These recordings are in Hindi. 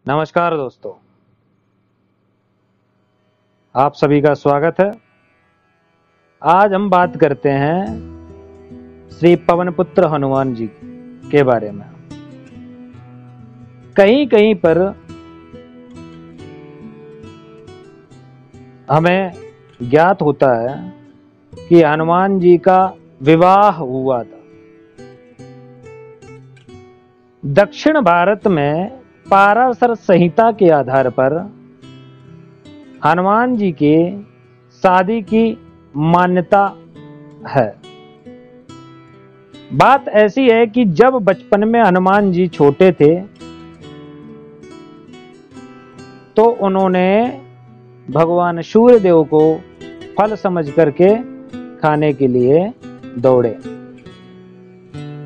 नमस्कार दोस्तों, आप सभी का स्वागत है। आज हम बात करते हैं श्री पवन पुत्र हनुमान जी के बारे में। कहीं कहीं पर हमें ज्ञात होता है कि हनुमान जी का विवाह हुआ था। दक्षिण भारत में पाराशर संहिता के आधार पर हनुमान जी के शादी की मान्यता है। बात ऐसी है कि जब बचपन में हनुमान जी छोटे थे तो उन्होंने भगवान सूर्यदेव को फल समझ करके खाने के लिए दौड़े।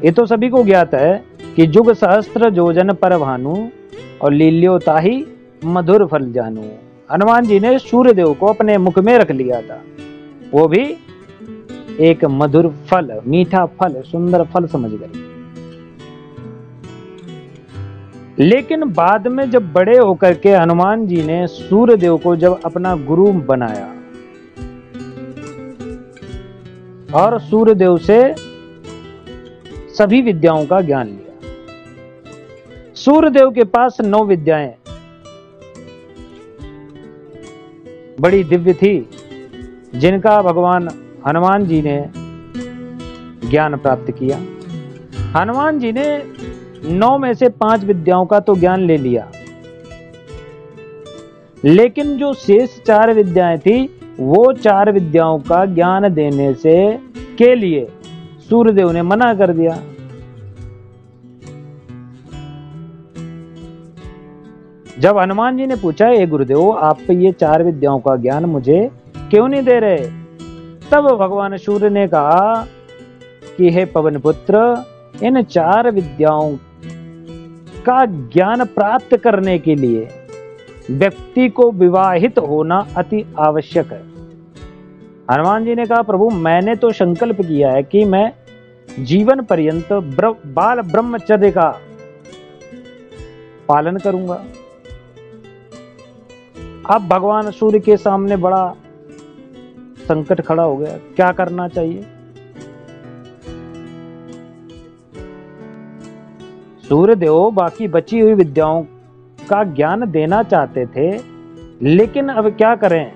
ये तो सभी को ज्ञात है कि जुग सहस्त्र योजन पर भानु और लील्यो ताहि मधुर फल जानू। हनुमान जी ने सूर्यदेव को अपने मुख में रख लिया था, वो भी एक मधुर फल, मीठा फल, सुंदर फल समझ कर। लेकिन बाद में जब बड़े होकर के हनुमान जी ने सूर्यदेव को जब अपना गुरु बनाया और सूर्यदेव से सभी विद्याओं का ज्ञान लिया। सूर्यदेव के पास 9 विद्याएं बड़ी दिव्य थी, जिनका भगवान हनुमान जी ने ज्ञान प्राप्त किया। हनुमान जी ने 9 में से 5 विद्याओं का तो ज्ञान ले लिया, लेकिन जो शेष 4 विद्याएं थी, वो 4 विद्याओं का ज्ञान देने से के लिए सूर्यदेव ने मना कर दिया। जब हनुमान जी ने पूछा, हे गुरुदेव, आप ये 4 विद्याओं का ज्ञान मुझे क्यों नहीं दे रहे? तब भगवान सूर्य ने कहा कि हे पवन पुत्र, इन 4 विद्याओं का ज्ञान प्राप्त करने के लिए व्यक्ति को विवाहित होना अति आवश्यक है। हनुमान जी ने कहा, प्रभु, मैंने तो संकल्प किया है कि मैं जीवन पर्यंत बाल ब्रह्मचर्य का पालन करूंगा। अब भगवान सूर्य के सामने बड़ा संकट खड़ा हो गया, क्या करना चाहिए? सूर्यदेव बाकी बची हुई विद्याओं का ज्ञान देना चाहते थे, लेकिन अब क्या करें?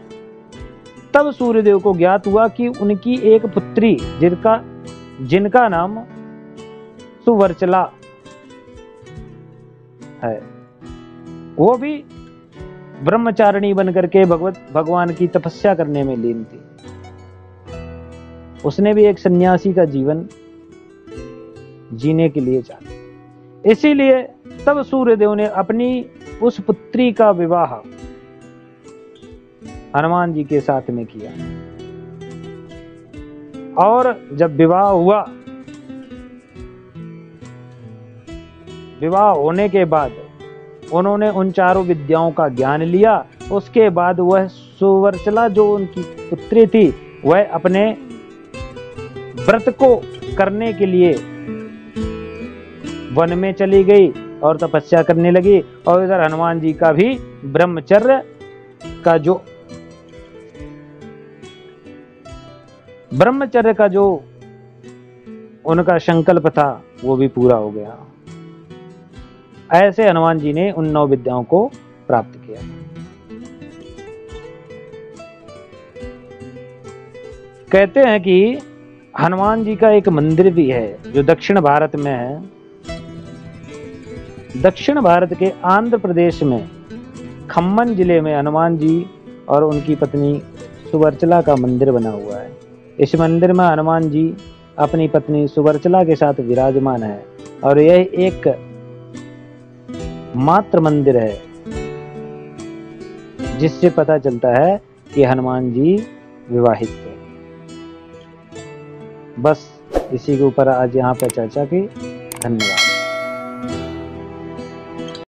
तब सूर्यदेव को ज्ञात हुआ कि उनकी एक पुत्री जिनका नाम सुवर्चला है, वो भी ब्रह्मचारिणी बनकर के भगवान की तपस्या करने में लीन थी। उसने भी एक सन्यासी का जीवन जीने के लिए चाहा। इसीलिए तब सूर्यदेव ने अपनी उस पुत्री का विवाह हनुमान जी के साथ में किया। और जब विवाह हुआ, विवाह होने के बाद उन्होंने उन 4 विद्याओं का ज्ञान लिया। उसके बाद वह सुवर्चला, जो उनकी पुत्री थी, वह अपने व्रत को करने के लिए वन में चली गई और तपस्या करने लगी। और इधर हनुमान जी का भी ब्रह्मचर्य का जो उनका संकल्प था, वो भी पूरा हो गया। ऐसे हनुमान जी ने उन 9 विद्याओं को प्राप्त किया। कहते हैं कि हनुमान जी का एक मंदिर भी है जो दक्षिण भारत में है। दक्षिण भारत के आंध्र प्रदेश में खम्मन जिले में हनुमान जी और उनकी पत्नी सुवर्चला का मंदिर बना हुआ है। इस मंदिर में हनुमान जी अपनी पत्नी सुवर्चला के साथ विराजमान है और यह एक मात्र मंदिर है, जिससे पता चलता है कि हनुमान जी विवाहित थे। बस इसी के ऊपर आज यहाँ पे चर्चा की। धन्यवाद।